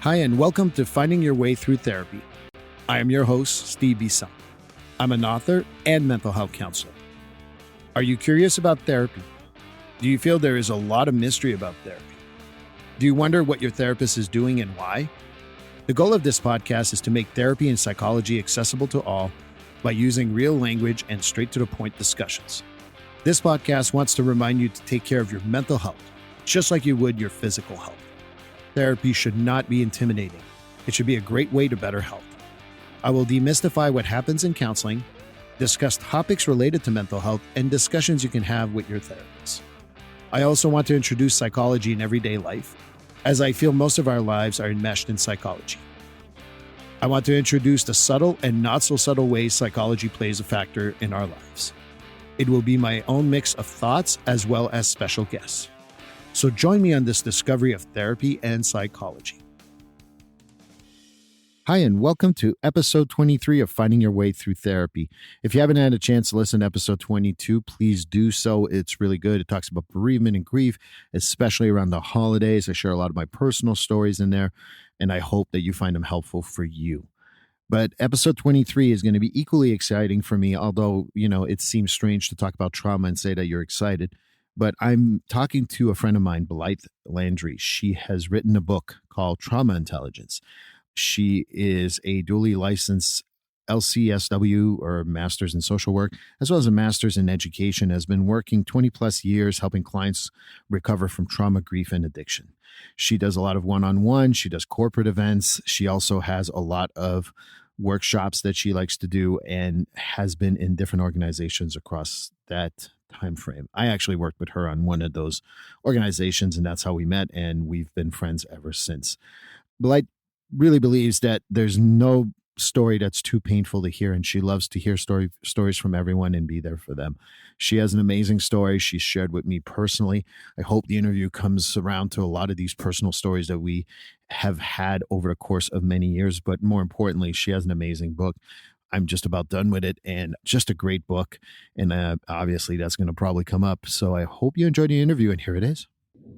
Hi, and welcome to Finding Your Way Through Therapy. I am your host, Steve Bisson. I'm an author and mental health counselor. Are you curious about therapy? Do you feel there is a lot of mystery about therapy? Do you wonder what your therapist is doing and why? The goal of this podcast is to make therapy and psychology accessible to all by using real language and straight-to-the-point discussions. This podcast wants to remind you to take care of your mental health, just like you would your physical health. Therapy should not be intimidating. It should be a great way to better health. I will demystify what happens in counseling, discuss topics related to mental health, and discussions you can have with your therapist. I also want to introduce psychology in everyday life, as I feel most of our lives are enmeshed in psychology. I want to introduce the subtle and not so subtle ways psychology plays a factor in our lives. It will be my own mix of thoughts as well as special guests. So join me on this discovery of therapy and psychology. Hi, and welcome to episode 23 of Finding Your Way Through Therapy. If you haven't had a chance to listen to episode 22, please do so. It's really good. It talks about bereavement and grief, especially around the holidays. I share a lot of my personal stories in there, and I hope that you find them helpful for you. But episode 23 is going to be equally exciting for me, although, it seems strange to talk about trauma and say that you're excited. But I'm talking to a friend of mine, Blythe Landry. She has written a book called Trauma Intelligence. She is a dually licensed LCSW, or Master's in Social Work, as well as a Master's in Education, has been working 20 plus years helping clients recover from trauma, grief, and addiction. She does a lot of one-on-one. She does corporate events. She also has a lot of workshops that she likes to do and has been in different organizations across that time frame. I actually worked with her on one of those organizations, and that's how we met, and we've been friends ever since. Blythe really believes that there's no story that's too painful to hear, and she loves to hear stories from everyone and be there for them. She has an amazing story she's shared with me personally. I hope the interview comes around to a lot of these personal stories that we have had over the course of many years, but more importantly, she has an amazing book. I'm just about done with it, and just a great book. And obviously that's going to probably come up. So I hope you enjoyed the interview, and here it is.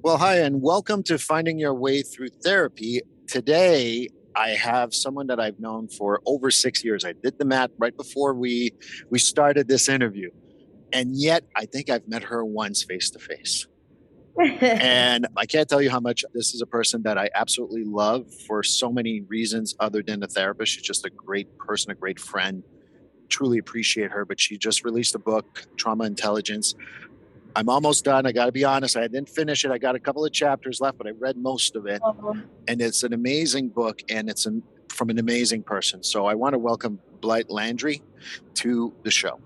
Well, hi, and welcome to Finding Your Way Through Therapy. Today, I have someone that I've known for over 6 years. I did the math right before we started this interview. And yet I think I've met her once face to face. And I can't tell you how much this is a person that I absolutely love for so many reasons other than a therapist. She's just a great person, a great friend. Truly appreciate her. But she just released a book, Trauma Intelligence. I'm almost done. I got to be honest. I didn't finish it. I got a couple of chapters left, but I read most of it. And it's an amazing book, and it's from an amazing person. So I want to welcome Blythe Landry to the show.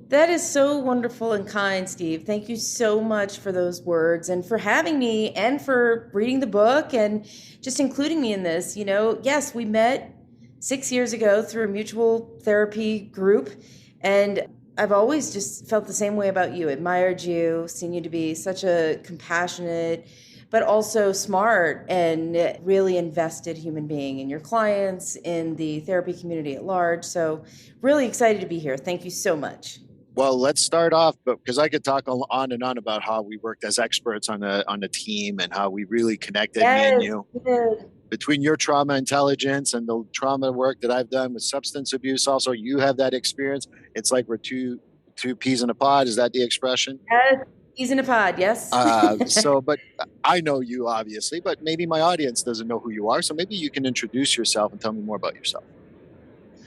That is so wonderful and kind, Steve. Thank you so much for those words and for having me and for reading the book and just including me in this. Yes, we met 6 years ago through a mutual therapy group, and I've always just felt the same way about you, admired you, seen you to be such a compassionate, but also smart and really invested human being in your clients, in the therapy community at large. So really excited to be here. Thank you so much. Well, let's start off, because I could talk on and on about how we worked as experts on the team and how we really connected, yes, me and you. Between your trauma intelligence and the trauma work that I've done with substance abuse, also you have that experience. It's like we're two peas in a pod. Is that the expression? Yes, peas in a pod. Yes. But I know you obviously, but maybe my audience doesn't know who you are. So maybe you can introduce yourself and tell me more about yourself.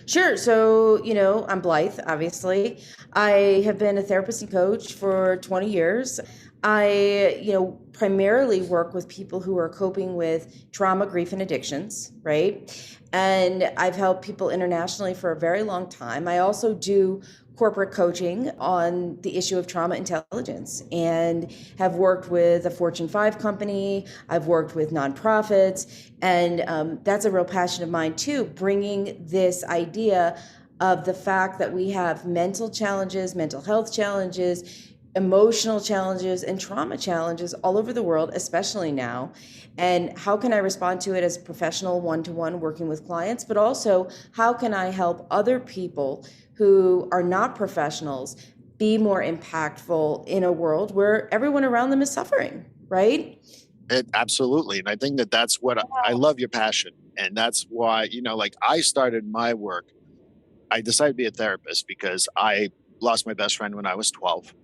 Sure. So, I'm Blythe, obviously. I have been a therapist and coach for 20 years. I, primarily work with people who are coping with trauma, grief, and addictions, right? And I've helped people internationally for a very long time. I also do corporate coaching on the issue of trauma intelligence and have worked with a Fortune 5 company. I've worked with nonprofits, and that's a real passion of mine too, bringing this idea of the fact that we have mental challenges, mental health challenges, emotional challenges, and trauma challenges all over the world, especially now. And how can I respond to it as a professional one-to-one working with clients, but also how can I help other people who are not professionals be more impactful in a world where everyone around them is suffering, right? Absolutely. And I think that that's what I love your passion. And that's why, like I started my work. I decided to be a therapist because I lost my best friend when I was 12.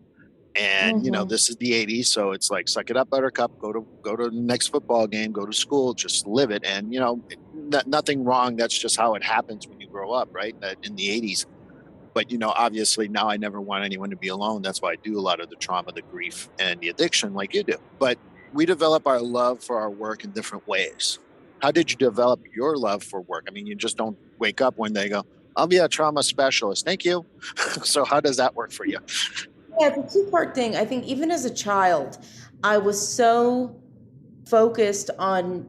And Hmm. this is the 80s, so it's like suck it up, buttercup, go to the next football game, go to school, just live it. And nothing wrong. That's just how it happens when you grow up, right? In the 80s. But obviously now I never want anyone to be alone. That's why I do a lot of the trauma, the grief, and the addiction like you do. But we develop our love for our work in different ways. How did you develop your love for work? I mean, you just don't wake up one day and go, I'll be a trauma specialist. Thank you. So how does that work for you? Yeah, it's a two-part thing. I think even as a child, I was so focused on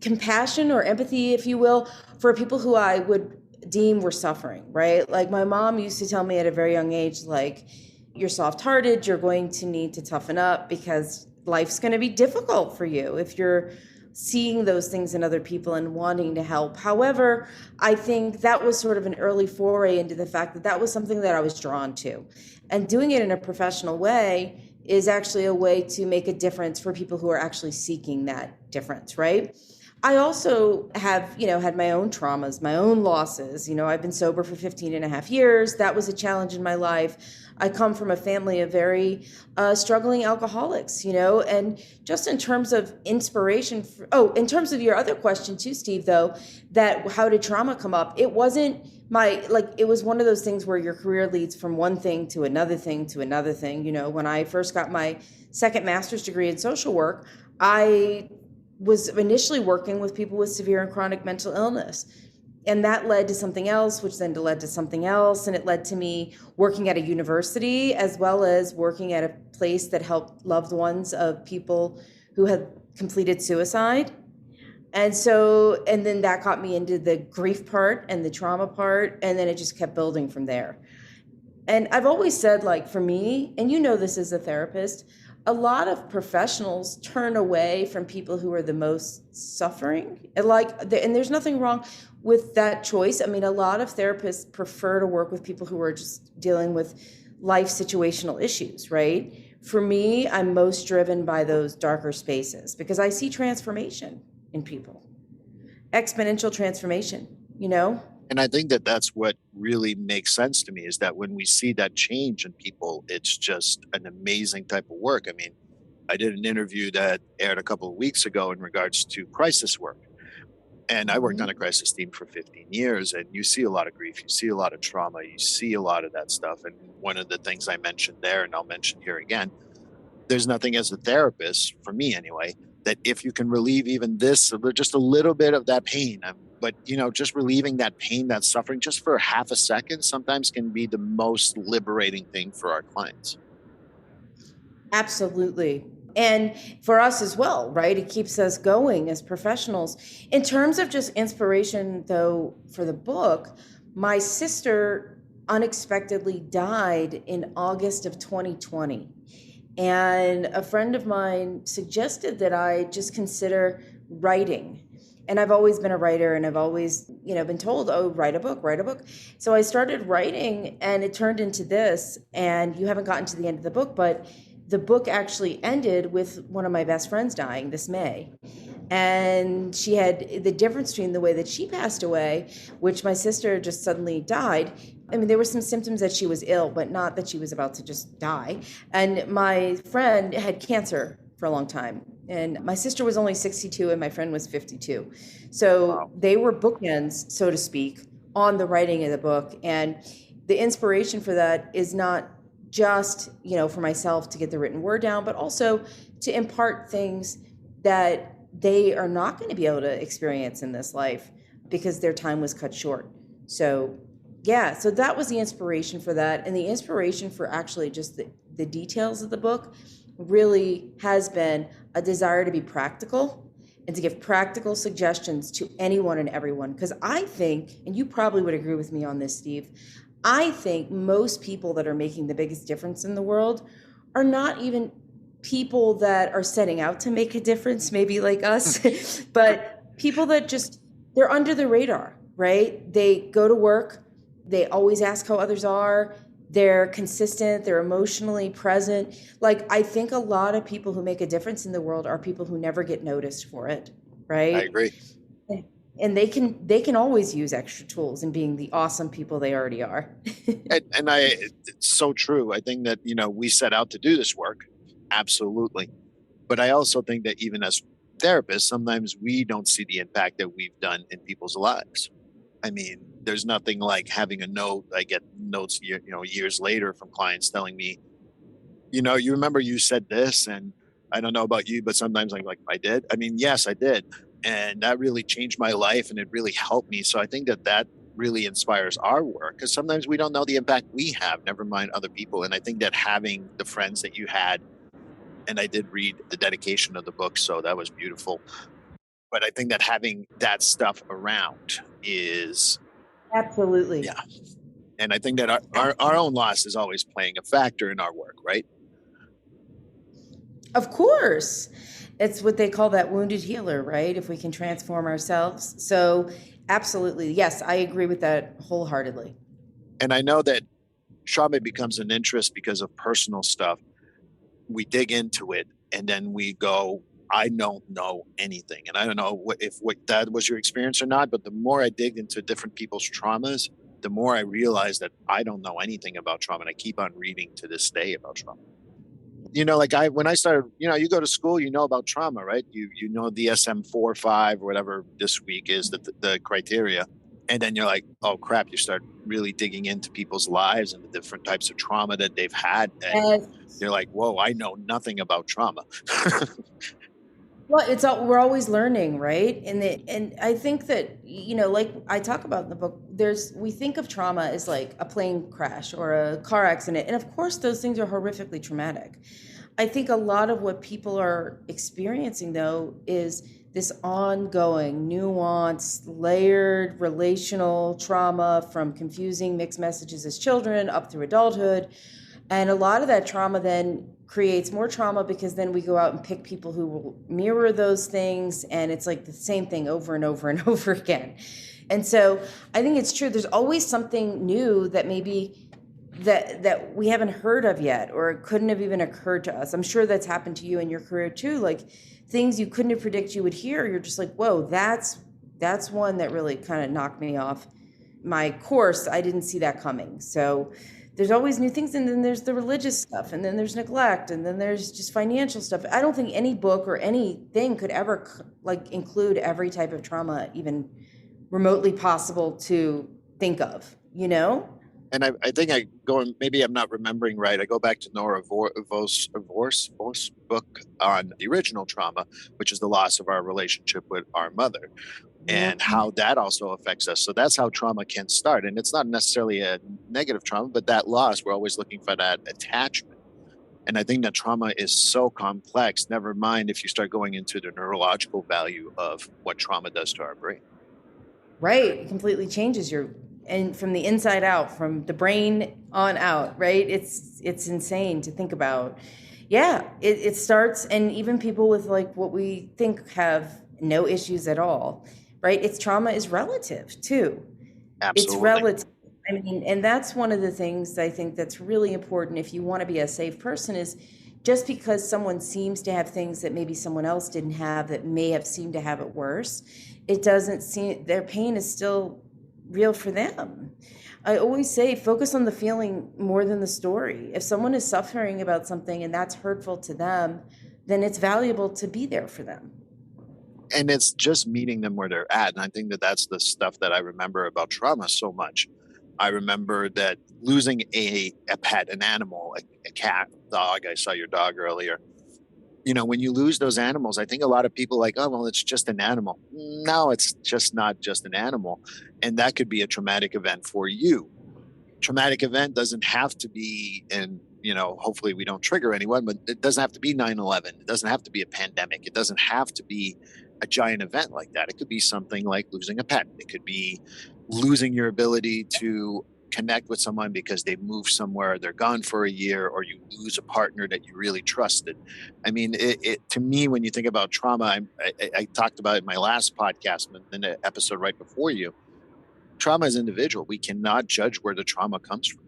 compassion or empathy, if you will, for people who I would deem were suffering, right? Like my mom used to tell me at a very young age, like, you're soft hearted, you're going to need to toughen up because life's going to be difficult for you if you're seeing those things in other people and wanting to help. However, I think that was sort of an early foray into the fact that that was something that I was drawn to. And doing it in a professional way is actually a way to make a difference for people who are actually seeking that difference, right? I also have, had my own traumas, my own losses. I've been sober for 15 and a half years. That was a challenge in my life. I come from a family of very struggling alcoholics, and just in terms of inspiration. In terms of your other question too, Steve, though, that how did trauma come up? It wasn't it was one of those things where your career leads from one thing to another thing to another thing. When I first got my second master's degree in social work, I was initially working with people with severe and chronic mental illness. And that led to something else, which then led to something else. And it led to me working at a university as well as working at a place that helped loved ones of people who had completed suicide. And then that got me into the grief part and the trauma part. And then it just kept building from there. And I've always said, like, for me, and this as a therapist, a lot of professionals turn away from people who are the most suffering. And there's nothing wrong with that choice. I mean, a lot of therapists prefer to work with people who are just dealing with life situational issues, right? For me, I'm most driven by those darker spaces because I see transformation in people, exponential transformation. And I think that that's what really makes sense to me is that when we see that change in people, it's just an amazing type of work. I mean, I did an interview that aired a couple of weeks ago in regards to crisis work. And I worked on a crisis team for 15 years, and you see a lot of grief, you see a lot of trauma, you see a lot of that stuff. And one of the things I mentioned there, and I'll mention here again, there's nothing as a therapist, for me anyway, that if you can relieve even this, just a little bit of that pain, but just relieving that pain, that suffering, just for half a second, sometimes can be the most liberating thing for our clients. Absolutely. And for us as well, right? It keeps us going as professionals. In terms of just inspiration, though, for the book, my sister unexpectedly died in August of 2020. And a friend of mine suggested that I just consider writing. And I've always been a writer, and I've always, been told, oh, write a book, write a book. So I started writing, and it turned into this. And you haven't gotten to the end of the book, but the book actually ended with one of my best friends dying this May. And she had the difference between the way that she passed away, which my sister just suddenly died. I mean, there were some symptoms that she was ill, but not that she was about to just die. And my friend had cancer for a long time. And my sister was only 62 and my friend was 52. So they were bookends, so to speak, on the writing of the book. And the inspiration for that is not just, for myself to get the written word down, but also to impart things that they are not going to be able to experience in this life because their time was cut short. So so that was the inspiration for that. And the inspiration for actually just the details of the book really has been a desire to be practical and to give practical suggestions to anyone and everyone. Because I think, and you probably would agree with me on this, Steve, I think most people that are making the biggest difference in the world are not even people that are setting out to make a difference, maybe like us, but people that just, they're under the radar, right? They go to work, they always ask how others are, They're consistent, they're emotionally present. Like, I think a lot of people who make a difference in the world are people who never get noticed for it, I right? agree. And they can always use extra tools in being the awesome people they already are. And it's so true. I think that, we set out to do this work. Absolutely. But I also think that even as therapists, sometimes we don't see the impact that we've done in people's lives. I mean, there's nothing like having a note. I get notes, years later from clients telling me, you remember you said this, and I don't know about you, but sometimes I'm like, I did. I mean, yes, I did, and that really changed my life, and it really helped me. So I think that really inspires our work because sometimes we don't know the impact we have. Never mind other people. And I think that having the friends that you had, and I did read the dedication of the book, so that was beautiful. But I think that having that stuff around is, Absolutely. yeah. And I think that our own loss is always playing a factor in our work, right? Of course. It's what they call that wounded healer, right? If we can transform ourselves. So, absolutely. Yes, I agree with that wholeheartedly. And I know that trauma becomes an interest because of personal stuff. We dig into it and then we go, I don't know anything. And I don't know if that was your experience or not, but the more I dig into different people's traumas, the more I realize that I don't know anything about trauma. And I keep on reading to this day about trauma. Like when I started, you go to school, about trauma, right? You know DSM-4, 5, or whatever this week is the criteria. And then you're like, oh crap, you start really digging into people's lives and the different types of trauma that they've had. And Yes. you're like, whoa, I know nothing about trauma. Well, we're always learning, right? And I think that, like I talk about in the book, we think of trauma as like a plane crash or a car accident, and of course those things are horrifically traumatic. I think a lot of what people are experiencing though is this ongoing, nuanced, layered relational trauma from confusing mixed messages as children up through adulthood. And a lot of that trauma then creates more trauma because then we go out and pick people who will mirror those things. And it's like the same thing over and over and over again. And so I think it's true. There's always something new that maybe that we haven't heard of yet, or it couldn't have even occurred to us. I'm sure that's happened to you in your career too. Like things you couldn't have predicted you would hear. You're just like, whoa, that's one that really kind of knocked me off my course. I didn't see that coming. So there's always new things, and then there's the religious stuff, and then there's neglect, and then there's just financial stuff. I don't think any book or anything could ever like include every type of trauma even remotely possible to think of, And I think maybe I'm not remembering right. I go back to Nora Voss book on the original trauma, which is the loss of our relationship with our mother, and how that also affects us. So that's how trauma can start. And it's not necessarily a negative trauma, but that loss, we're always looking for that attachment. And I think that trauma is so complex, never mind if you start going into the neurological value of what trauma does to our brain. Right. It completely changes and from the inside out, from the brain on out, right? It's insane to think about. Yeah, it starts, and even people with like what we think have no issues at all, right? Trauma is relative too. It's Absolutely. relative. I mean, and that's one of the things I think that's really important if you want to be a safe person is just because someone seems to have things that maybe someone else didn't have that may have seemed to have it worse, it doesn't seem their pain is still real for them. I always say focus on the feeling more than the story. If someone is suffering about something and that's hurtful to them, then it's valuable to be there for them. And it's just meeting them where they're at. And I think that that's the stuff that I remember about trauma so much. I remember that losing a pet, an animal, a cat, dog. I saw your dog earlier. When you lose those animals, I think a lot of people are like, oh, well, it's just an animal. No, it's just not just an animal. And that could be a traumatic event for you. Traumatic event doesn't have to be, and hopefully we don't trigger anyone, but it doesn't have to be 9/11. It doesn't have to be a pandemic. It doesn't have to be a giant event like that. It could be something like losing a pet. It could be losing your ability to connect with someone because they move somewhere, they're gone for a year, or you lose a partner that you really trusted. I mean, to me, when you think about trauma, I talked about it in my last podcast, in the episode right before you. Trauma is individual. We cannot judge where the trauma comes from.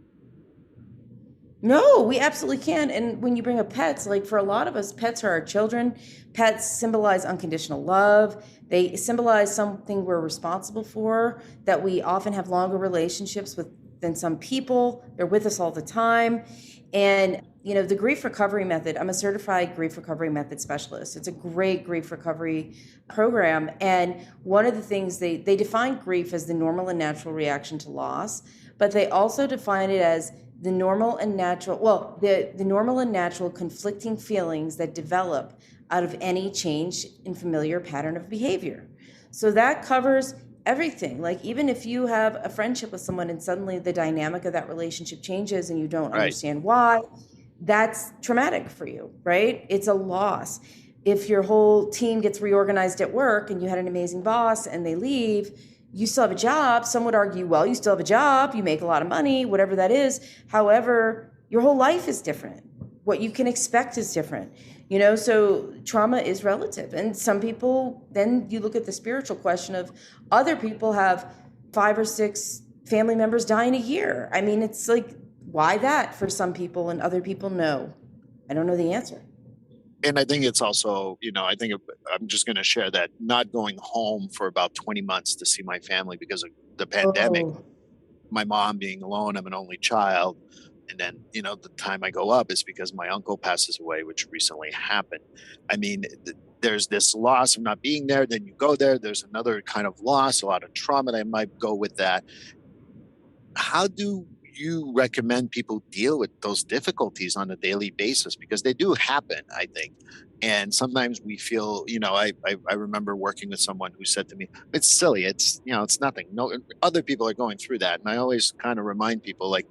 No, we absolutely can. And when you bring up pets, like for a lot of us, pets are our children. Pets symbolize unconditional love. They symbolize something we're responsible for, that we often have longer relationships with than some people. They're with us all the time. And, the grief recovery method, I'm a certified grief recovery method specialist. It's a great grief recovery program. And one of the things they define grief as the normal and natural reaction to loss, but they also define it as the normal and natural, the normal and natural conflicting feelings that develop out of any change in familiar pattern of behavior. So that covers everything. Like even if you have a friendship with someone and suddenly the dynamic of that relationship changes and you don't Right. understand why, that's traumatic for you, right? It's a loss. If your whole team gets reorganized at work and you had an amazing boss and they leave, you still have a job. Some would argue, well, you still have a job, you make a lot of money, whatever that is. However, your whole life is different. What you can expect is different. So trauma is relative. And some people, then you look at the spiritual question of other people have 5 or 6 family members die in a year. I mean, it's like, why that for some people and other people no? I don't know the answer. And I think it's also, I'm just going to share that not going home for about 20 months to see my family because of the pandemic, Oh, my mom being alone, I'm an only child. And then, the time I go up is because my uncle passes away, which recently happened. I mean, there's this loss of not being there. Then you go there. There's another kind of loss, a lot of trauma that might go with that. How do you recommend people deal with those difficulties on a daily basis? Because they do happen, I think. And sometimes we feel, I remember working with someone who said to me, it's silly. It's nothing. No, other people are going through that. And I always kind of remind people like,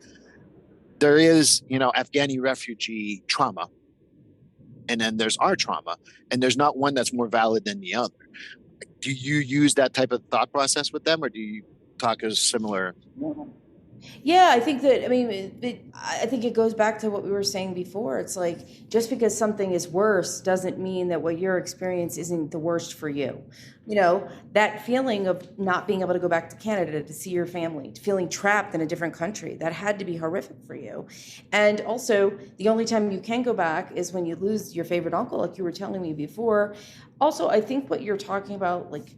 there is, Afghani refugee trauma, and then there's our trauma, and there's not one that's more valid than the other. Do you use that type of thought process with them, or do you talk as similar? yeah, I think that, I think it goes back to what we were saying before. It's like, just because something is worse doesn't mean that what your experience isn't the worst for you. That feeling of not being able to go back to Canada to see your family, feeling trapped in a different country, that had to be horrific for you. And also, the only time you can go back is when you lose your favorite uncle, like you were telling me before. Also, I think what you're talking about, like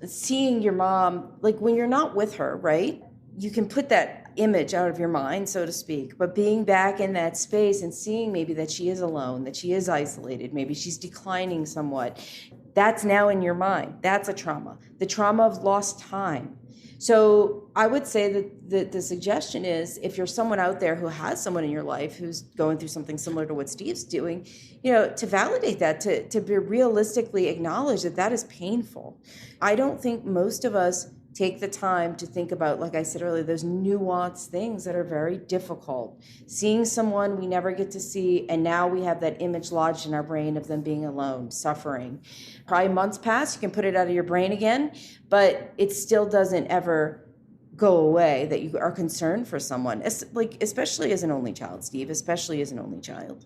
seeing your mom, like when you're not with her, right? You can put that image out of your mind, so to speak, but being back in that space and seeing maybe that she is alone, that she is isolated, maybe she's declining somewhat, that's now in your mind. That's a trauma. The trauma of lost time. So I would say that the suggestion is, if you're someone out there who has someone in your life who's going through something similar to what Steve's doing, to validate that, to be realistically acknowledge that that is painful. I don't think most of us take the time to think about, like I said earlier, those nuanced things that are very difficult. Seeing someone we never get to see, and now we have that image lodged in our brain of them being alone, suffering. Probably months pass, you can put it out of your brain again, but it still doesn't ever go away that you are concerned for someone, especially as an only child, Steve, especially as an only child.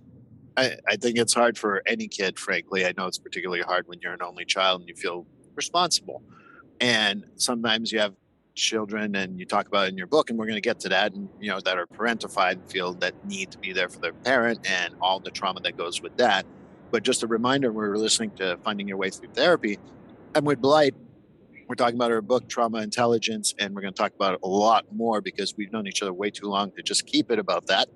I think it's hard for any kid, frankly. I know it's particularly hard when you're an only child and you feel responsible. And sometimes you have children, and you talk about it in your book, and we're going to get to that, and that are parentified and feel that need to be there for their parent and all the trauma that goes with that. But just a reminder, we're listening to Finding Your Way Through Therapy. And with Blythe, we're talking about her book, Trauma Intelligence, and we're going to talk about it a lot more because we've known each other way too long to just keep it about that.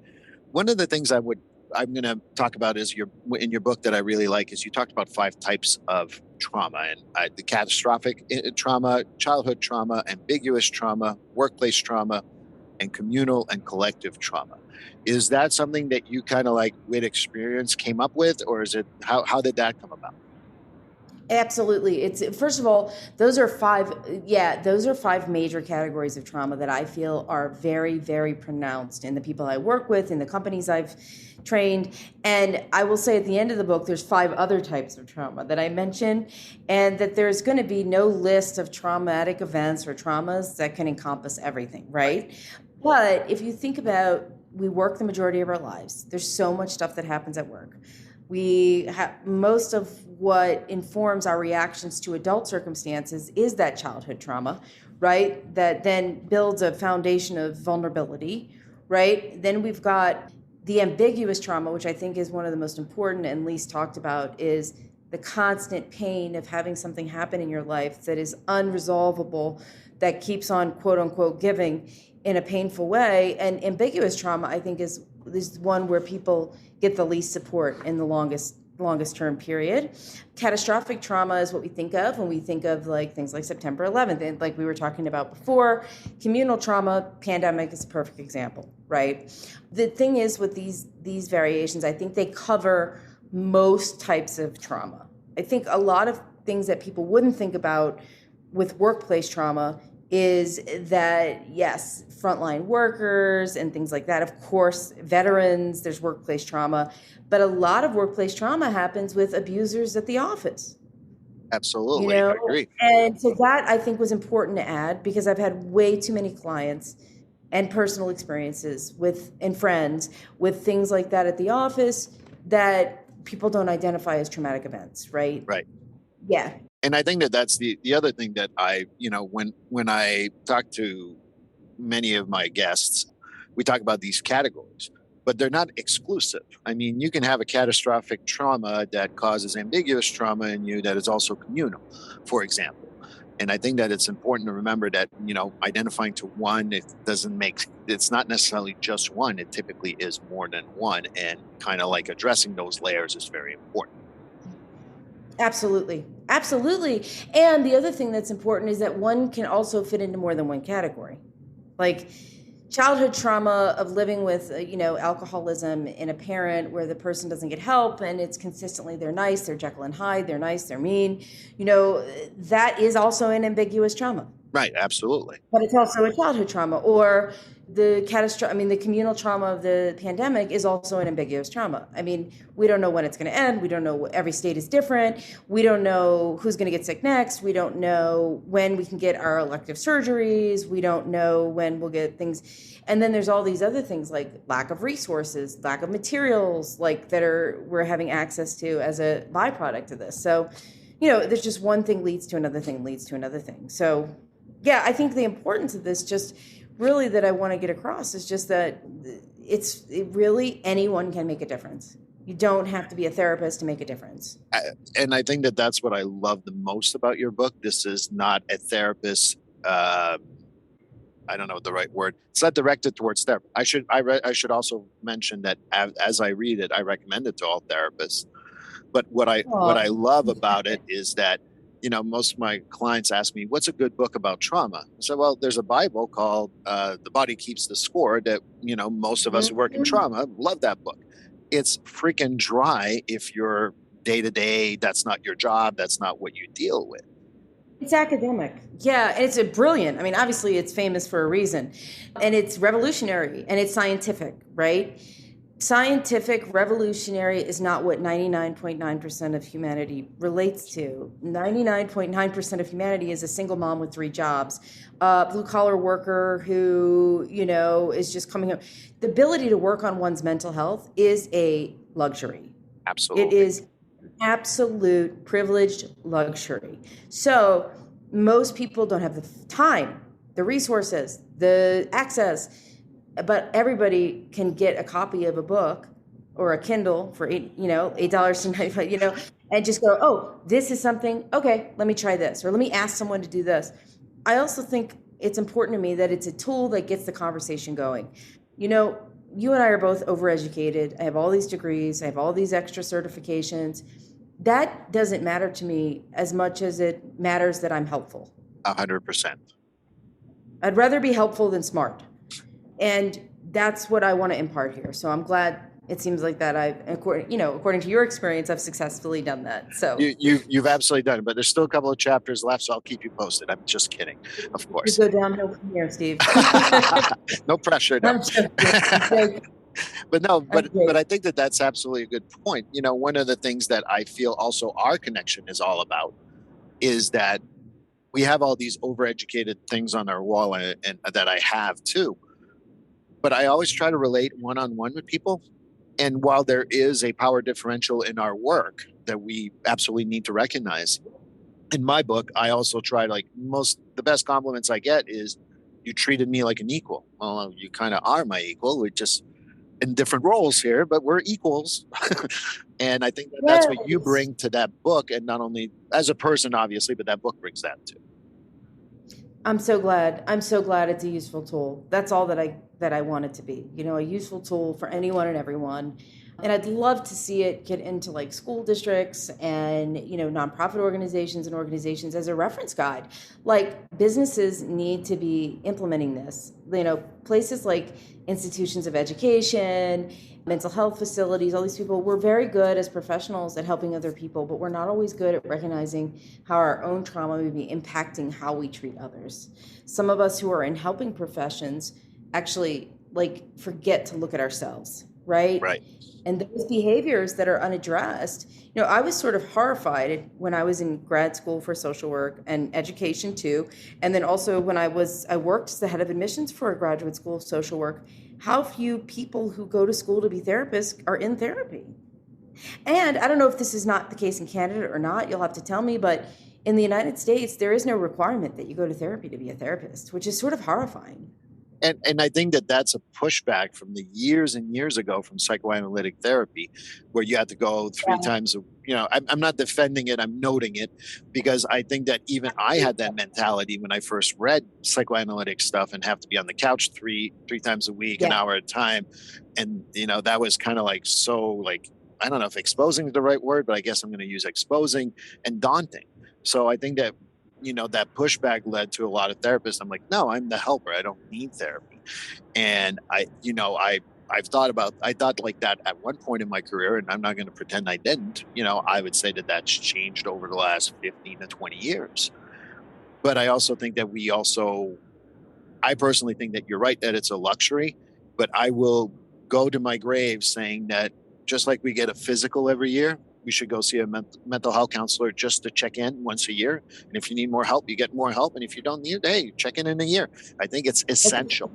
One of the things I'm going to talk about is in your book that I really like is you talked about 5 types of trauma, and the catastrophic trauma, childhood trauma, ambiguous trauma, workplace trauma, and communal and collective trauma. Is that something that you kind of like with experience came up with, or is it how did that come about? Absolutely. It's, first of all, those are 5. Yeah, those are 5 major categories of trauma that I feel are very, very pronounced in the people I work with, in the companies I've trained. And I will say at the end of the book, there's 5 other types of trauma that I mention, and that there's going to be no list of traumatic events or traumas that can encompass everything, right? But if you think about, we work the majority of our lives. There's so much stuff that happens at work. We have most of what informs our reactions to adult circumstances is that childhood trauma, right? That then builds a foundation of vulnerability, right? Then we've got The ambiguous trauma, which I think is one of the most important and least talked about, is the constant pain of having something happen in your life that is unresolvable, that keeps on quote unquote giving in a painful way. And ambiguous trauma, I think, is one where people get the least support in the longest term period. Catastrophic trauma is what we think of when we think of like things like September 11th, and like we were talking about before. Communal trauma, pandemic is a perfect example, right? The thing is with these variations, I think they cover most types of trauma. I think a lot of things that people wouldn't think about with workplace trauma is that, yes, frontline workers and things like that, of course, veterans, there's workplace trauma, but a lot of workplace trauma happens with abusers at the office. Absolutely, I agree. And so that I think was important to add, because I've had way too many clients and personal experiences and friends with things like that at the office that people don't identify as traumatic events, right? Right. Yeah. And I think that that's the other thing that when I talk to many of my guests, we talk about these categories, but they're not exclusive. I mean, you can have a catastrophic trauma that causes ambiguous trauma in you that is also communal, for example. And I think that it's important to remember that, identifying to one, it's not necessarily just one. It typically is more than one. And kind of like addressing those layers is very important. Absolutely. Absolutely. And the other thing that's important is that one can also fit into more than one category. Like childhood trauma of living with, alcoholism in a parent where the person doesn't get help and it's consistently, they're nice, they're Jekyll and Hyde, they're nice, they're mean, that is also an ambiguous trauma. Right. Absolutely. But it's also a childhood trauma. Or the communal trauma of the pandemic is also an ambiguous trauma. I mean, we don't know when it's going to end. We don't know. Every state is different. We don't know who's going to get sick next. We don't know when we can get our elective surgeries. We don't know when we'll get things. And then there's all these other things like lack of resources, lack of materials, like we're having access to as a byproduct of this. So, there's just one thing leads to another thing leads to another thing. So, yeah, I think the importance of this just really that I want to get across is just that it really anyone can make a difference. You don't have to be a therapist to make a difference. And I think that that's what I love the most about your book. This is not a therapist. I don't know the right word. It's not directed towards therapy. I should also mention that as I read it, I recommend it to all therapists. But what I love about it is that, most of my clients ask me, what's a good book about trauma? I said, well, there's a Bible called The Body Keeps the Score that, most of us who work in trauma love that book. It's freaking dry if you're day to day, that's not your job, that's not what you deal with. It's academic. Yeah, and it's brilliant. I mean, obviously it's famous for a reason. And it's revolutionary and it's scientific, right? Scientific revolutionary is not what 99.9% of humanity relates to. 99.9% of humanity is a single mom with 3 jobs, blue collar worker who, is just coming home. The ability to work on one's mental health is a luxury. Absolutely. It is absolute privileged luxury. So most people don't have the time, the resources, the access, but everybody can get a copy of a book or a Kindle for $8.95, and just go, oh, this is something, okay, let me try this, or let me ask someone to do this. I also think it's important to me that it's a tool that gets the conversation going. You and I are both overeducated. I have all these degrees. I have all these extra certifications. That doesn't matter to me as much as it matters that I'm helpful. 100%. I'd rather be helpful than smart. And that's what I want to impart here. So I'm glad it seems like that according to your experience, I've successfully done that. So you've absolutely done it, but there's still a couple of chapters left, so I'll keep you posted. I'm just kidding, of course. You go downhill from here, Steve. No pressure. No. But I think that that's absolutely a good point. One of the things that I feel also our connection is all about is that we have all these overeducated things on our wall, and that I have too. But I always try to relate one-on-one with people. And while there is a power differential in our work that we absolutely need to recognize, in my book, I also try the best compliments I get is, you treated me like an equal. Well, you kind of are my equal. in different roles here, but we're equals. And I think that that's what you bring to that book, and not only as a person, obviously, but that book brings that too. I'm so glad. I'm so glad it's a useful tool. That's all that I want it to be. You know, a useful tool for anyone and everyone. And I'd love to see it get into like school districts and, you know, nonprofit organizations and organizations as a reference guide. Like businesses need to be implementing this. You know, places like institutions of education, mental health facilities, all these people, we're very good as professionals at helping other people, but we're not always good at recognizing how our own trauma may be impacting how we treat others. Some of us who are in helping professions actually like forget to look at ourselves, right? Right. And those behaviors that are unaddressed, you know, I was sort of horrified when I was in grad school for social work and education too. And then also when I worked as the head of admissions for a graduate school of social work, how few people who go to school to be therapists are in therapy. And I don't know if this is not the case in Canada or not, you'll have to tell me, but in the United States, there is no requirement that you go to therapy to be a therapist, which is sort of horrifying. And I think that that's a pushback from the years and years ago from psychoanalytic therapy, where you had to go three times. You know, I'm not defending it. I'm noting it because I think that even I had that mentality when I first read psychoanalytic stuff and have to be on the couch three times a week, an hour at a time. And, you know, that was kind of like, so like, I don't know if exposing is the right word, but I guess I'm going to use exposing and daunting. So I think that, you know, that pushback led to a lot of therapists. I'm like, no, I'm the helper. I don't need therapy. And I thought like that at one point in my career, and I'm not going to pretend I didn't. You know, I would say that that's changed over the last 15 to 20 years. But I also think that I personally think that you're right, that it's a luxury, but I will go to my grave saying that just like we get a physical every year, we should go see a mental health counselor just to check in once a year. And if you need more help, you get more help. And if you don't need it, hey, check in a year. I think it's essential.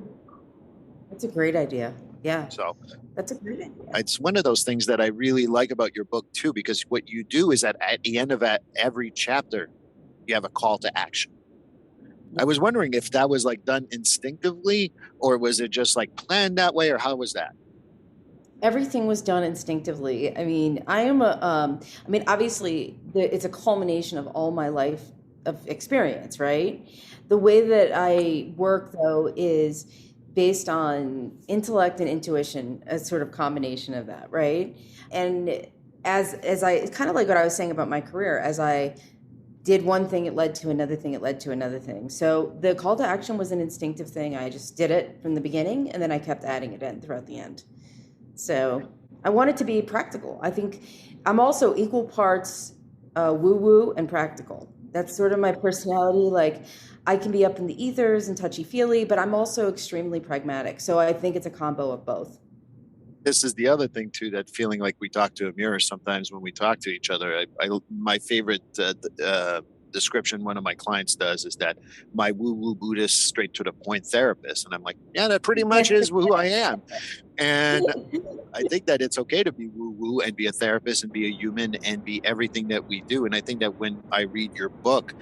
That's a great idea. Yeah. So that's a great idea. It's one of those things that I really like about your book too, because what you do is that at the end of every chapter, you have a call to action. I was wondering if that was like done instinctively, or was it just like planned that way, or how was that? Everything was done instinctively. I mean, obviously it's a culmination of all my life of experience, right? The way that I work though is based on intellect and intuition, a sort of combination of that, right? And as I, it's kind of like what I was saying about my career, as I did one thing, it led to another thing, it led to another thing. So the call to action was an instinctive thing. I just did it from the beginning, and then I kept adding it in throughout the end. So I want it to be practical. I think I'm also equal parts woo-woo and practical. That's sort of my personality. Like I can be up in the ethers and touchy-feely, but I'm also extremely pragmatic. So I think it's a combo of both. This is the other thing too, that feeling like we talk to a mirror sometimes when we talk to each other. My favorite description one of my clients does is that my woo-woo Buddhist straight to the point therapist. And I'm like, yeah, that pretty much is who I am. And I think that it's okay to be woo-woo and be a therapist and be a human and be everything that we do. And I think that when I read your book,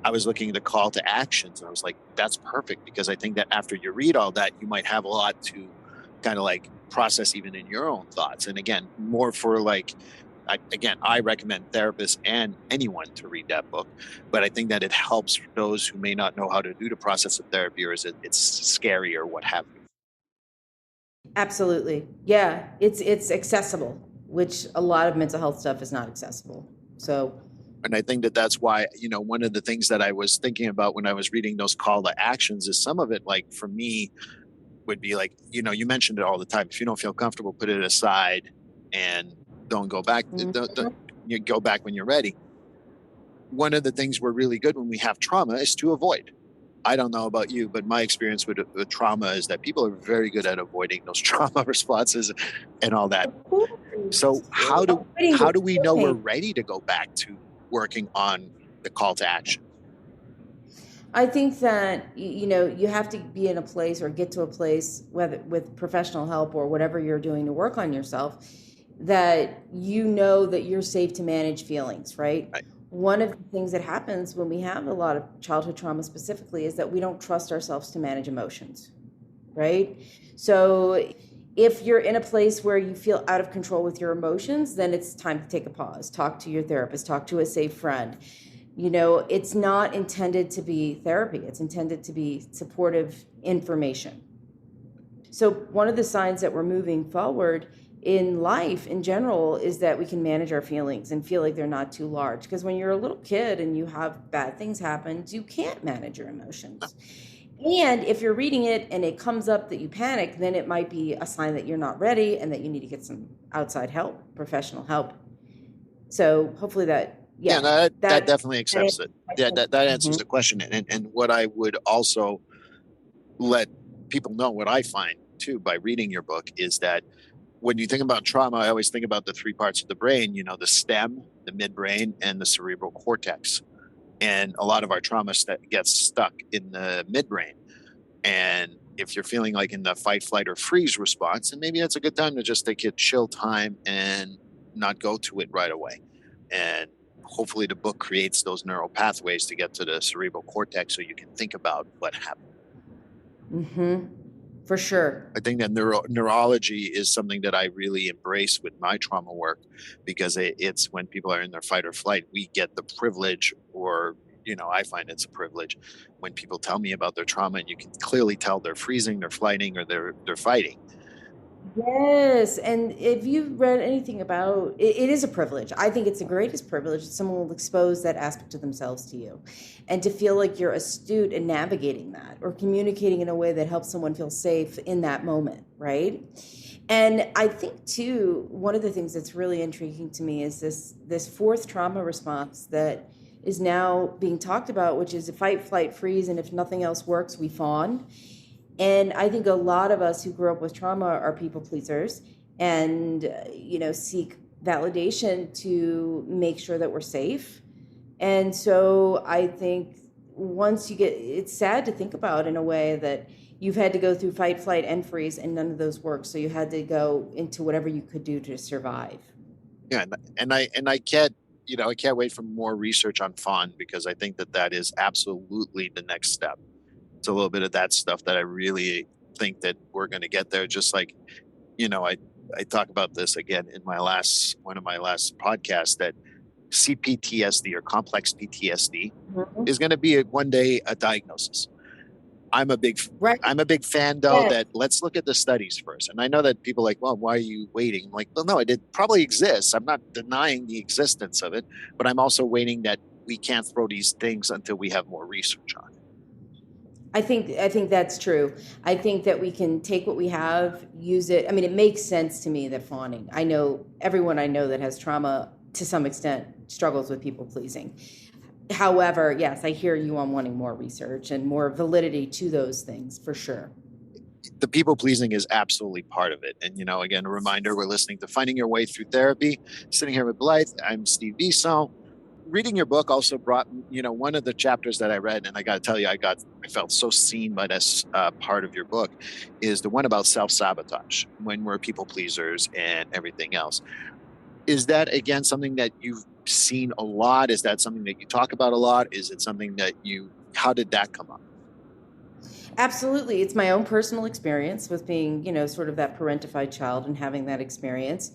I was looking at the call to actions and I was like, that's perfect, because I think that after you read all that, you might have a lot to kind of like process even in your own thoughts. And again, more for like, I recommend therapists and anyone to read that book, but I think that it helps those who may not know how to do the process of therapy, or it's scary or what have you. Absolutely. Yeah. It's accessible, which a lot of mental health stuff is not accessible. So, and I think that that's why, you know, one of the things that I was thinking about when I was reading those call to actions is some of it, like for me, would be like, you know, you mentioned it all the time. If you don't feel comfortable, put it aside and don't go back. Don't, you go back when you're ready. One of the things we're really good when we have trauma is to avoid. I don't know about you, but my experience with trauma is that people are very good at avoiding those trauma responses and all that. So how do we know we're ready to go back to working on the call to action? I think that, you know, you have to be in a place or get to a place, whether with professional help or whatever you're doing to work on yourself, that you know that you're safe to manage feelings, right? One of the things that happens when we have a lot of childhood trauma specifically is that we don't trust ourselves to manage emotions, right? So If you're in a place where you feel out of control with your emotions, then it's time to take a pause. Talk to your therapist, talk to a safe friend. It's not intended to be therapy. It's intended to be supportive information. So one of the signs that we're moving forward in life in general is that we can manage our feelings and feel like they're not too large. Because when you're a little kid and you have bad things happen, you can't manage your emotions. And if you're reading it and it comes up that you panic, then it might be a sign that you're not ready and that you need to get some outside help, professional help. So hopefully that definitely accepts it. Yeah, that answers the question. And what I would also let people know, what I find too by reading your book, is that when you think about trauma, I always think about the three parts of the brain, the stem, the midbrain, and the cerebral cortex. And a lot of our trauma gets stuck in the midbrain. And if you're feeling like in the fight, flight, or freeze response, then maybe that's a good time to just take a chill time and not go to it right away. And hopefully the book creates those neural pathways to get to the cerebral cortex so you can think about what happened. Mm-hmm. For sure. I think that neurology is something that I really embrace with my trauma work, because it's when people are in their fight or flight, we get the privilege, or I find it's a privilege when people tell me about their trauma and you can clearly tell they're freezing, they're flighting, or they're fighting. Yes. And if you've read anything about it, it is a privilege. I think it's the greatest privilege that someone will expose that aspect of themselves to you, and to feel like you're astute in navigating that or communicating in a way that helps someone feel safe in that moment, right? And I think too, one of the things that's really intriguing to me is this fourth trauma response that is now being talked about, which is a fight, flight, freeze, and if nothing else works, we fawn. And I think a lot of us who grew up with trauma are people pleasers and, seek validation to make sure that we're safe. And so I think once it's sad to think about in a way that you've had to go through fight, flight, and freeze, and none of those work. So you had to go into whatever you could do to survive. Yeah. And I can't wait for more research on fawn, because I think that is absolutely the next step. It's a little bit of that stuff that I really think that we're going to get there. Just like, I talk about this again in one of my last podcasts, that CPTSD, or complex PTSD, is going to be one day a diagnosis. I'm a big fan, though, that let's look at the studies first. And I know that people are like, well, why are you waiting? I'm like, well, no, it probably exists. I'm not denying the existence of it, but I'm also waiting that we can't throw these things until we have more research on it. I think that's true. I think that we can take what we have, use it. I mean, it makes sense to me that fawning. I know everyone I know that has trauma to some extent struggles with people pleasing. However, yes, I hear you on wanting more research and more validity to those things, for sure. The people pleasing is absolutely part of it. And, again, a reminder, we're listening to Finding Your Way Through Therapy. Sitting here with Blythe, I'm Steve Bisson. Reading your book also brought, one of the chapters that I read, and I got to tell you, I felt so seen by this part of your book, is the one about self-sabotage, when we're people pleasers and everything else. Is that, again, something that you've seen a lot? Is that something that you talk about a lot? Is it something that how did that come up? Absolutely. It's my own personal experience with being, sort of that parentified child and having that experience.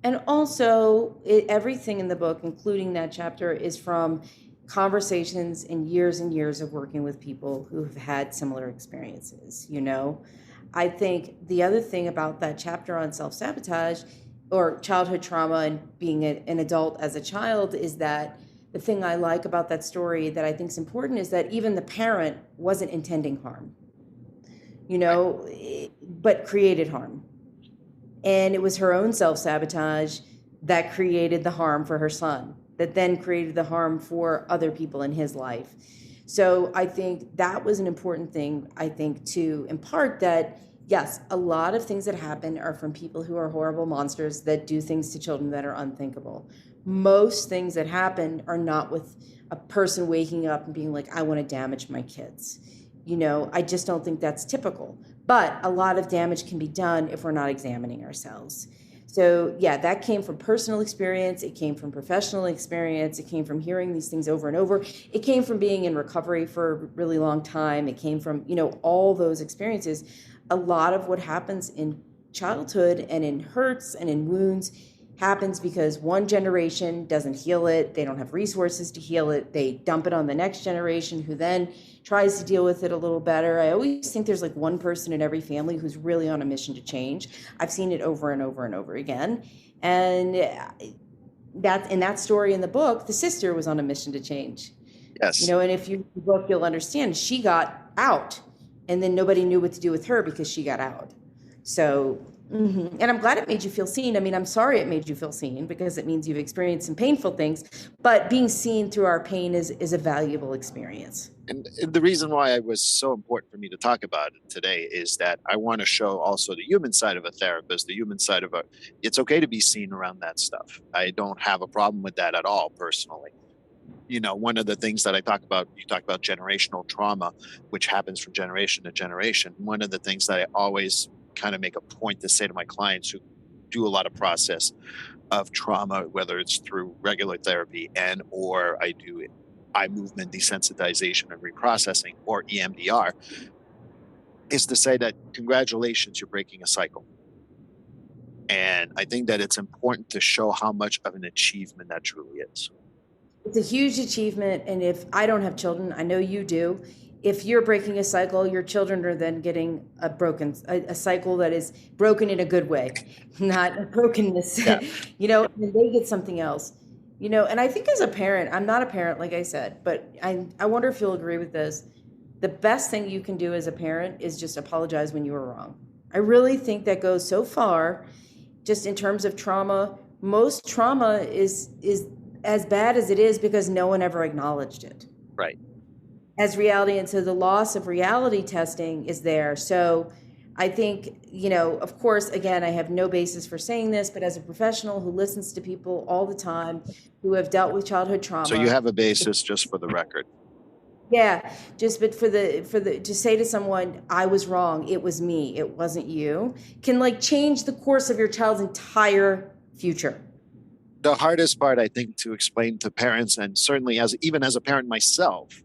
And also, everything in the book, including that chapter, is from conversations and years of working with people who have had similar experiences, I think the other thing about that chapter on self-sabotage or childhood trauma and being an adult as a child is that the thing I like about that story that I think is important is that even the parent wasn't intending harm, but created harm. And it was her own self-sabotage that created the harm for her son, that then created the harm for other people in his life. So I think that was an important thing, to impart that, yes, a lot of things that happen are from people who are horrible monsters that do things to children that are unthinkable. Most things that happen are not with a person waking up and being like, I want to damage my kids. I just don't think that's typical. But a lot of damage can be done if we're not examining ourselves. So yeah, that came from personal experience. It came from professional experience. It came from hearing these things over and over. It came from being in recovery for a really long time. It came from, all those experiences. A lot of what happens in childhood and in hurts and in wounds happens because one generation doesn't heal it. They don't have resources to heal it. They dump it on the next generation who then tries to deal with it a little better. I always think there's like one person in every family who's really on a mission to change. I've seen it over and over and over again. And that in that story in the book, the sister was on a mission to change. Yes. You know, and if you read the book, you'll understand she got out and then nobody knew what to do with her because she got out. So, and I'm glad it made you feel seen. I mean, I'm sorry it made you feel seen because it means you've experienced some painful things, but being seen through our pain is a valuable experience. And the reason why it was so important for me to talk about it today is that I want to show also the human side of a therapist, the human side of it's okay to be seen around that stuff. I don't have a problem with that at all, personally. You know, one of the things that I talk about, you talk about generational trauma, which happens from generation to generation. One of the things that I always kind of make a point to say to my clients who do a lot of process of trauma, whether it's through regular therapy and or I do eye movement desensitization and reprocessing or EMDR, is to say that congratulations, you're breaking a cycle. And I think that it's important to show how much of an achievement that truly is. It's a huge achievement. And if I don't have children, I know you do. If you're breaking a cycle, your children are then getting a cycle that is broken in a good way, not a brokenness, Yeah. you know, and they get something else, you know. And I think as a parent, I'm not a parent, like I said, but I wonder if you'll agree with this. The best thing you can do as a parent is just apologize when you were wrong. I really think that goes so far just in terms of trauma. Most trauma is as bad as it is because no one ever acknowledged it. Right. As reality. And so the loss of reality testing is there. So I think, you know, of course, again, I have no basis for saying this, but as a professional who listens to people all the time who have dealt with childhood trauma. So you have a basis, just for the record. Yeah, but for the to say to someone, I was wrong, it was me, it wasn't you, can like change the course of your child's entire future. The hardest part, I think, to explain to parents, and certainly even as a parent myself,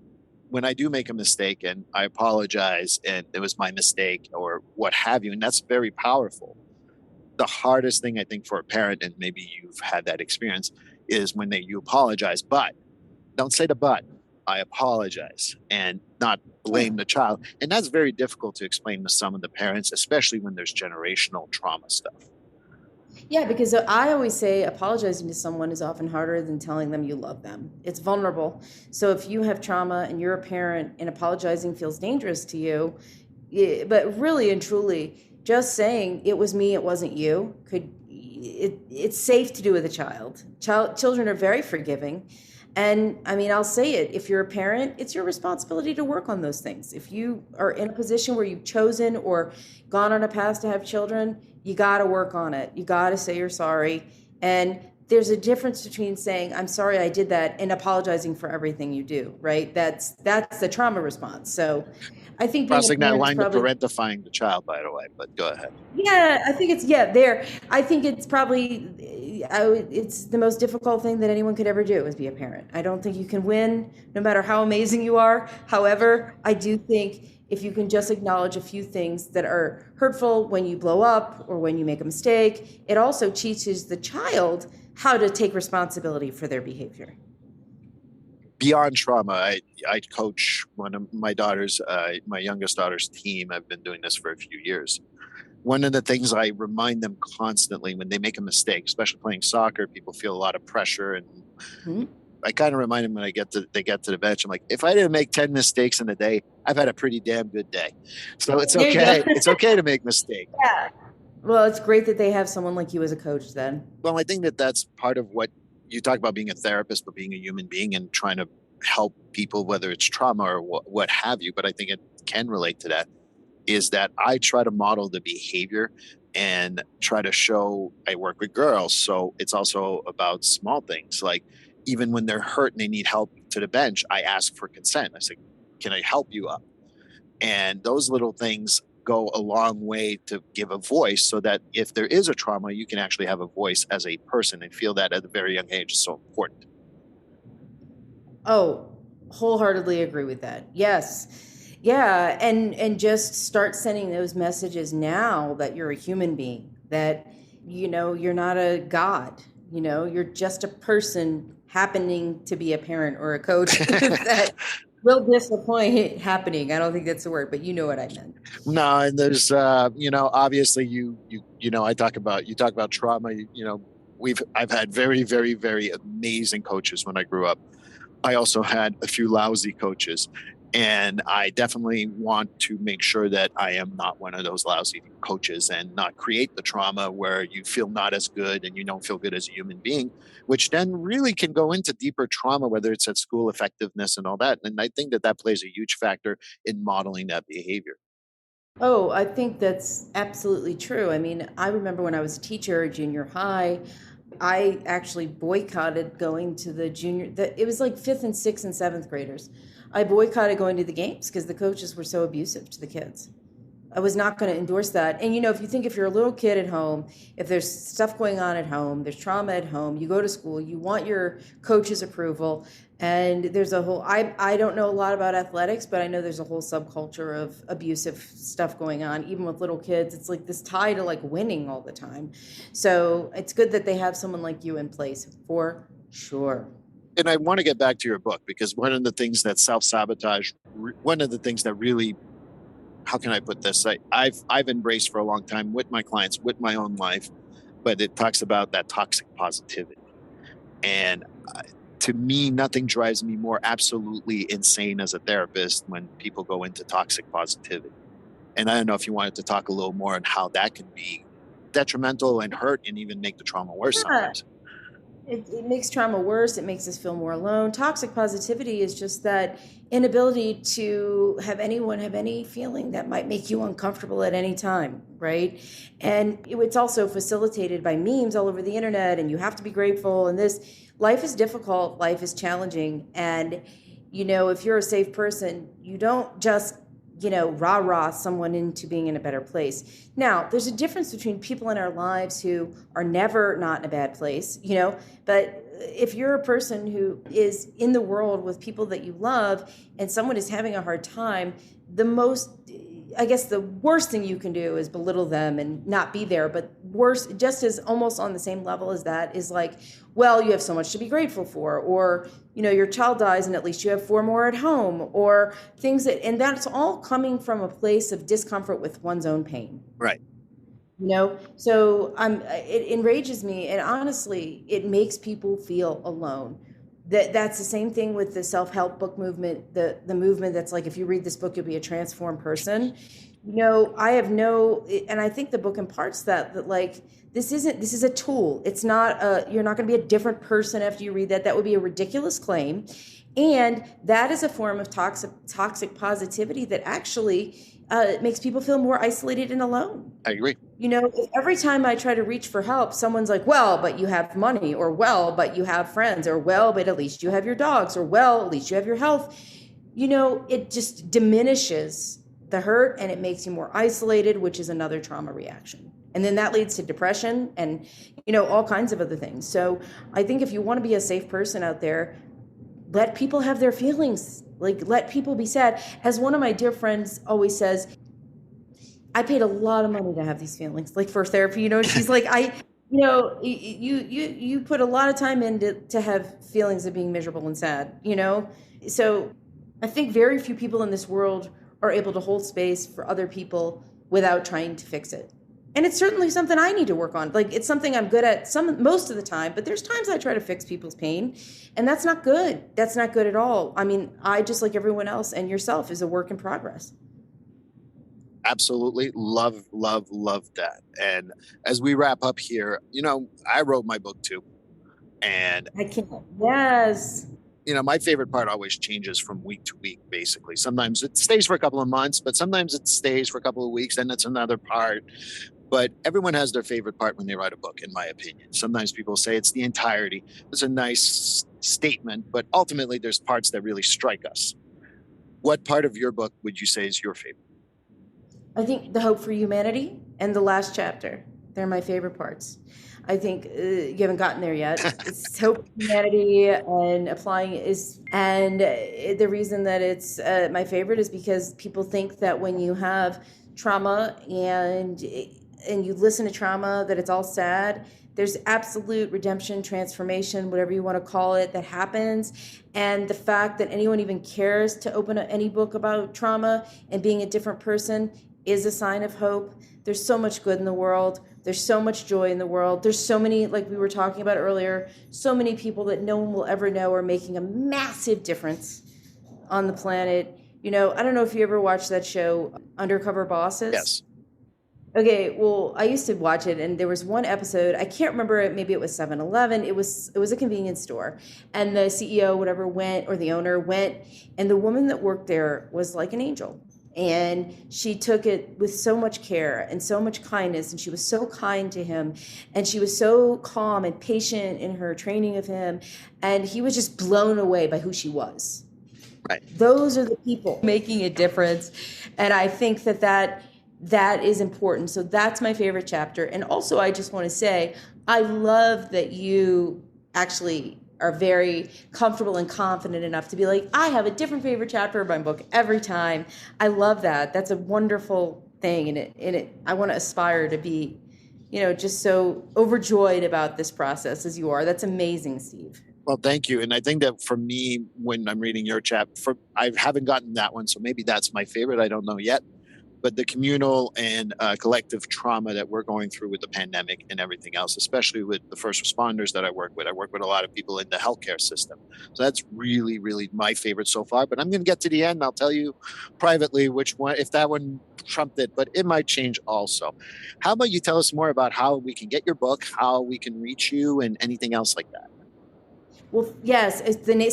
when I do make a mistake and I apologize and it was my mistake or what have you, and that's very powerful. The hardest thing I think for a parent, and maybe you've had that experience, is when you apologize, but don't say the but. I apologize and not blame the child. And that's very difficult to explain to some of the parents, especially when there's generational trauma stuff. Yeah, because I always say apologizing to someone is often harder than telling them you love them. It's vulnerable. So if you have trauma and you're a parent and apologizing feels dangerous to you, but really and truly, just saying it was me, it wasn't you, it's safe to do with a child. Children are very forgiving. And I mean, I'll say it, if you're a parent, it's your responsibility to work on those things. If you are in a position where you've chosen or gone on a path to have children, you got to work on it. You got to say you're sorry. And there's a difference between saying, I'm sorry I did that, and apologizing for everything you do, right? That's the trauma response. So I think crossing that line to parentifying the child, by the way, but go ahead. Yeah, I think I think it's probably, it's the most difficult thing that anyone could ever do is be a parent. I don't think you can win no matter how amazing you are. However, I do think if you can just acknowledge a few things that are hurtful when you blow up or when you make a mistake, it also teaches the child how to take responsibility for their behavior. Beyond trauma, I coach one of my daughters, my youngest daughter's team. I've been doing this for a few years. One of the things I remind them constantly when they make a mistake, especially playing soccer, people feel a lot of pressure. And I kind of remind them when they get to the bench, I'm like, if I didn't make 10 mistakes in a day, I've had a pretty damn good day. So it's okay. It's okay to make mistakes. Yeah. Well, it's great that they have someone like you as a coach then. Well, I think that that's part of what you talk about, being a therapist, but being a human being and trying to help people, whether it's trauma or what have you. But I think it can relate to that, is that I try to model the behavior and try to show. I work with girls, so it's also about small things. Like even when they're hurt and they need help to the bench, I ask for consent. I say, can I help you up? And those little things go a long way to give a voice, so that if there is a trauma, you can actually have a voice as a person and feel that at a very young age is so important. Oh, wholeheartedly agree with that. Yes. Yeah, and just start sending those messages now that you're a human being, that you're not a god, you're just a person happening to be a parent or a coach that will disappoint happening. I don't think that's the word, but you know what I meant. No, and there's obviously I talk about you talk about trauma. I've had very, very, very amazing coaches when I grew up. I also had a few lousy coaches, and I definitely want to make sure that I am not one of those lousy coaches and not create the trauma where you feel not as good and you don't feel good as a human being, which then really can go into deeper trauma, whether it's at school effectiveness and all that. And I think that plays a huge factor in modeling that behavior. Oh, I think that's absolutely true. I mean, I remember when I was a teacher at junior high, I actually boycotted going to it was like fifth and sixth and seventh graders. I boycotted going to the games because the coaches were so abusive to the kids. I was not going to endorse that. And if you're a little kid at home, if there's stuff going on at home, there's trauma at home, you go to school, you want your coach's approval. And there's a whole, I don't know a lot about athletics, but I know there's a whole subculture of abusive stuff going on, even with little kids. It's like this tie to like winning all the time. So it's good that they have someone like you in place for sure. And I want to get back to your book, because one of the things that self-sabotage, one of the things that really, how can I put this? I've embraced for a long time with my clients, with my own life, but it talks about that toxic positivity. And to me, nothing drives me more absolutely insane as a therapist when people go into toxic positivity. And I don't know if you wanted to talk a little more on how that can be detrimental and hurt and even make the trauma worse sometimes. It makes trauma worse. It makes us feel more alone. Toxic positivity is just that inability to have anyone have any feeling that might make you uncomfortable at any time, right? And it's also facilitated by memes all over the internet, and you have to be grateful. And life is difficult, life is challenging. And, if you're a safe person, you don't just rah-rah someone into being in a better place. Now, there's a difference between people in our lives who are never not in a bad place, but if you're a person who is in the world with people that you love and someone is having a hard time, the worst thing you can do is belittle them and not be there. But worse, just as almost on the same level as that, is like, well, you have so much to be grateful for, or, your child dies and at least you have 4 more at home, or and that's all coming from a place of discomfort with one's own pain. Right. So it enrages me. And honestly, it makes people feel alone. That's the same thing with the self-help book movement, the movement that's like, if you read this book, you'll be a transformed person. And I think the book imparts that like, this is a tool. It's not you're not going to be a different person after you read that. That would be a ridiculous claim. And that is a form of toxic positivity that actually makes people feel more isolated and alone. I agree. Every time I try to reach for help, someone's like, well, but you have money, or well, but you have friends, or well, but at least you have your dogs, or well, at least you have your health. It just diminishes the hurt and it makes you more isolated, which is another trauma reaction. And then that leads to depression and, all kinds of other things. So I think if you want to be a safe person out there, let people have their feelings. Like, let people be sad. As one of my dear friends always says, I paid a lot of money to have these feelings, like for therapy. She's like, you put a lot of time in to have feelings of being miserable and sad, So I think very few people in this world are able to hold space for other people without trying to fix it. And it's certainly something I need to work on. Like, it's something I'm good at most of the time, but there's times I try to fix people's pain, and that's not good. That's not good at all. I mean, I, just like everyone else and yourself, is a work in progress. Absolutely. Love that. And as we wrap up here, I wrote my book too. And I can't. Yes. My favorite part always changes from week to week, basically. Sometimes it stays for a couple of months, but sometimes it stays for a couple of weeks, and it's another part. But everyone has their favorite part when they write a book, in my opinion. Sometimes people say it's the entirety. It's a nice statement, but ultimately there's parts that really strike us. What part of your book would you say is your favorite? I think The Hope for Humanity and the last chapter. They're my favorite parts. I think you haven't gotten there yet. It's hope, humanity, and applying is, and the reason that it's my favorite is because people think that when you have trauma and you listen to trauma, that it's all sad. There's absolute redemption, transformation, whatever you want to call it, that happens. And the fact that anyone even cares to open any book about trauma and being a different person is a sign of hope. There's so much good in the world. There's so much joy in the world. There's so many, like we were talking about earlier, so many people that no one will ever know are making a massive difference on the planet. I don't know if you ever watched that show, Undercover Bosses. Yes. Okay, well, I used to watch it, and there was one episode, I can't remember, maybe it was 7-Eleven, it was a convenience store, and the CEO, whatever, went, or the owner went, and the woman that worked there was like an angel. And she took it with so much care and so much kindness, and she was so kind to him, and she was so calm and patient in her training of him, and he was just blown away by who she was. Right. Those are the people making a difference, and I think that is important. So that's my favorite chapter. And also, I just want to say, I love that you actually are very comfortable and confident enough to be like, I have a different favorite chapter of my book every time. I love that. That's a wonderful thing. And I want to aspire to be, just so overjoyed about this process as you are. That's amazing, Steve. Well, thank you. And I think that for me, when I'm reading your chapter, I haven't gotten that one, so maybe that's my favorite. I don't know yet. But the communal and collective trauma that we're going through with the pandemic and everything else, especially with the first responders that I work with a lot of people in the healthcare system. So that's really, really my favorite so far. But I'm going to get to the end. I'll tell you privately which one, if that one trumped it, but it might change also. How about you tell us more about how we can get your book, how we can reach you, and anything else like that? Well, yes.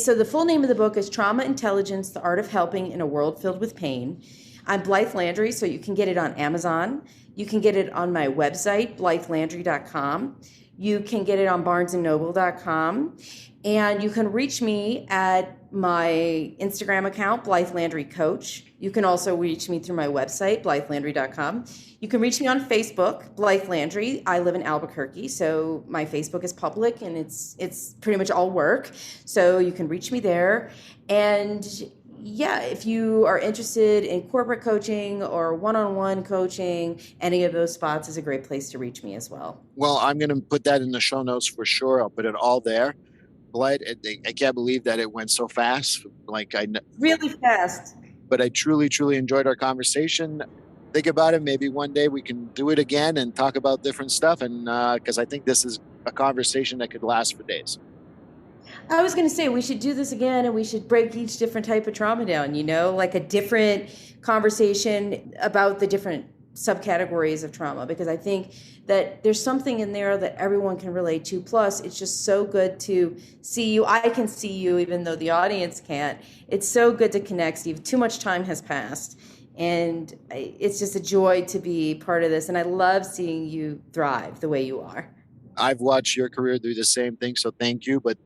So the full name of the book is Trauma Intelligence, The Art of Helping in a World Filled with Pain. I'm Blythe Landry, so you can get it on Amazon. You can get it on my website, blythelandry.com. You can get it on barnesandnoble.com. And you can reach me at my Instagram account, Blythe Landry Coach. You can also reach me through my website, blythelandry.com. You can reach me on Facebook, Blythe Landry. I live in Albuquerque, so my Facebook is public, and it's pretty much all work. So you can reach me there. And yeah, if you are interested in corporate coaching or one-on-one coaching, any of those spots is a great place to reach me as well. Well, I'm going to put that in the show notes for sure. I'll put it all there. Blythe, I can't believe that it went so fast. Really fast. But I truly, truly enjoyed our conversation. Think about it. Maybe one day we can do it again and talk about different stuff. And because I think this is a conversation that could last for days. I was going to say we should do this again, and we should break each different type of trauma down, like a different conversation about the different subcategories of trauma, because I think that there's something in there that everyone can relate to. Plus, it's just so good to see you. I can see you even though the audience can't. It's so good to connect, Steve. Too much time has passed, and it's just a joy to be part of this. And I love seeing you thrive the way you are. I've watched your career do the same thing, so thank you. But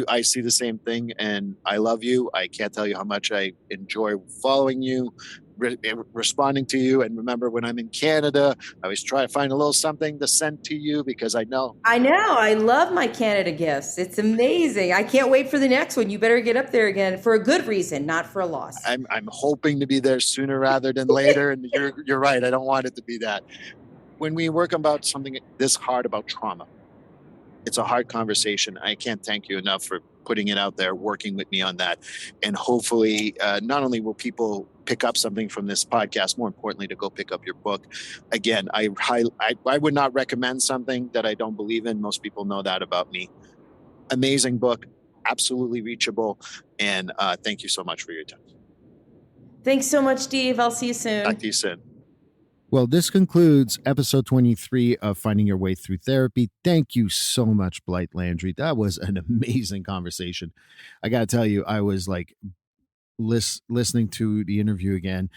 I see the same thing, and I love you. I can't tell you how much I enjoy following you, responding to you. And remember, when I'm in Canada, I always try to find a little something to send to you because I know. I love my Canada gifts. It's amazing. I can't wait for the next one. You better get up there again for a good reason, not for a loss. I'm hoping to be there sooner rather than later. And you're right. I don't want it to be that. When we work about something this hard about trauma, it's a hard conversation. I can't thank you enough for putting it out there, working with me on that. And hopefully, not only will people pick up something from this podcast, more importantly, to go pick up your book. Again, I would not recommend something that I don't believe in. Most people know that about me. Amazing book, absolutely reachable. And thank you so much for your time. Thanks so much, Steve. I'll see you soon. Talk to you soon. Well, this concludes episode 23 of Finding Your Way Through Therapy. Thank you so much, Blythe Landry. That was an amazing conversation. I got to tell you, I was like listening to the interview again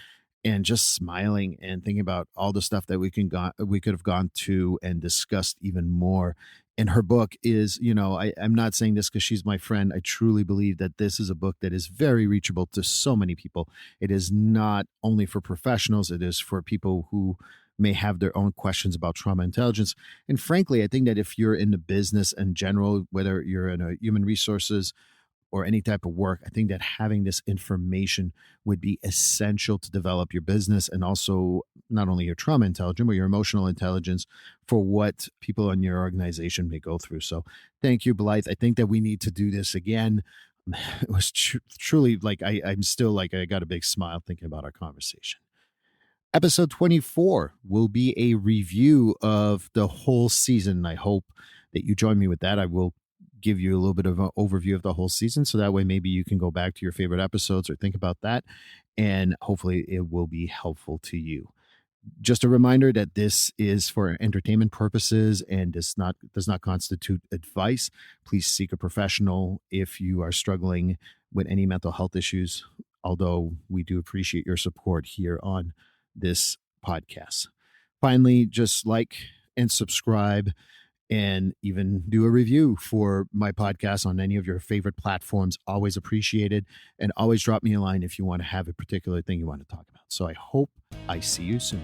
and just smiling and thinking about all the stuff that we could have gone to and discussed even more. And her book is, I'm not saying this because she's my friend. I truly believe that this is a book that is very reachable to so many people. It is not only for professionals. It is for people who may have their own questions about trauma intelligence. And frankly, I think that if you're in the business in general, whether you're in a human resources or any type of work, I think that having this information would be essential to develop your business and also not only your trauma intelligence, but your emotional intelligence for what people in your organization may go through. So thank you, Blythe. I think that we need to do this again. It was truly like, I'm still like, I got a big smile thinking about our conversation. Episode 24 will be a review of the whole season. I hope that you join me with that. I will give you a little bit of an overview of the whole season. So that way, maybe you can go back to your favorite episodes or think about that. And hopefully it will be helpful to you. Just a reminder that this is for entertainment purposes and does not constitute advice. Please seek a professional if you are struggling with any mental health issues, although we do appreciate your support here on this podcast. Finally, just like and subscribe and even do a review for my podcast on any of your favorite platforms. Always appreciated. And always drop me a line if you want to have a particular thing you want to talk about. So I hope I see you soon.